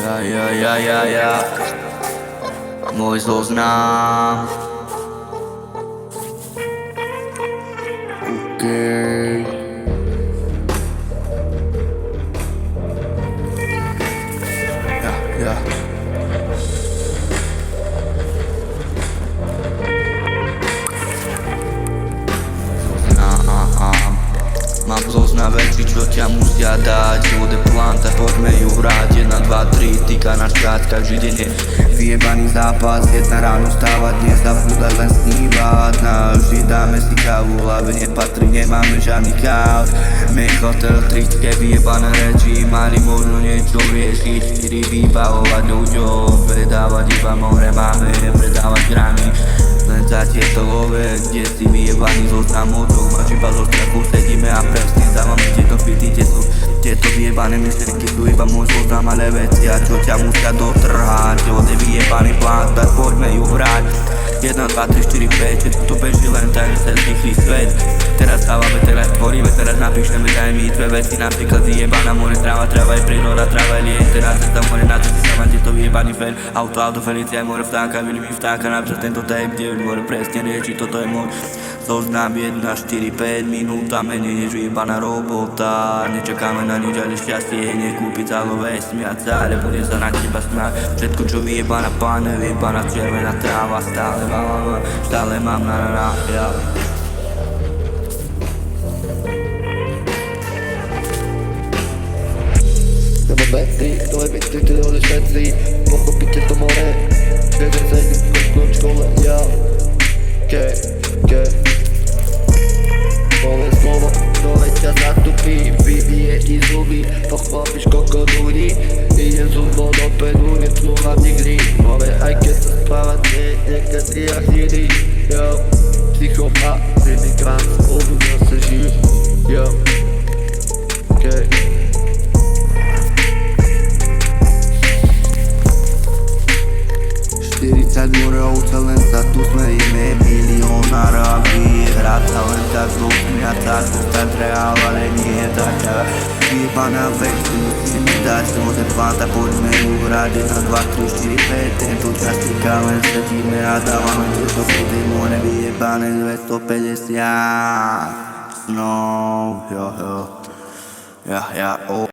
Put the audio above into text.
Ja. Môj zoznam. Okay. Ja. Mám zoznam vecí, čo ťa musia dať. Život je plán, tak poďme ju hrať. 1, 2, 3, týka náš štát. Každý deň je vyjebaný zápas. 1 ráno stávať, nezabúdať, len snívať. Navždy dáme si kávu, hlave nepatrí, nemáme žiadny chaos. Make hotel, 30 vyjebané reči. Mali možno niečo riešiť, 4 vybavovať ľuďom. Predávať iba more, máme predávať gramy. Len za tieto love, kde si vyjebaný zoznam mozog. Máš iba zo strachu, sedíme a presne dávame tieto fity. Tieto vyjebané myšlenky sú iba môj zoznam, ale vecia, čo ťa musia dotrhať. Život je vyjebaný plán, tak poďme ju hrať. 1, 2, 3, 4, 5, všetko to beží len ten rýchly svet. Teraz stávame, teraz tvoríme, teraz napíšeme, daj mi dve veci. Napríklad vyjebaná more, tráva je príroda, tráva je liek. Teraz sa tam more, na to si sa máte to vyjebaný fan. Auto, Felicia, more vtáka, vyľmi vtáka. Napríklad tento tape, kde more presne rieči, toto je môj zoznam. 1, 4, 5 minút a menej než vyjebaná robota. Nečakáme na nič, ale šťastie je nekúpiť celú vesmiať sa, ale bude sa na teba smáť. Všetko, čo vyjebaná páne, vyjebaná červená tráva. Stále mám na ja. Nebo metry, dole metry, ty dole šetří. Pochopíte to more, jeden sedí v škole, ja. Pole slovo, dole ťa zastupí, vybije ti zuby, pochopíš koľko ľudí. Idem zubo do pedu, neslúcham nikdy. More, aj keď sa spávať niekedy ja chvíli. Yo, psychopat, imigrant, obudil sa živ. Yo, 40 murovca, len sa tu smejíme. Milionára vyhrať sa len tak zúsmiať sa. Zostať reál, ale nie je taká vyjebaná vec, musíme dať. Život je plán, tak poďme ju hrať. 1, 2, 3, 4, 5, tento čas týka, len sedíme a dávame tieto fity. More vyjebané 250. No, ja.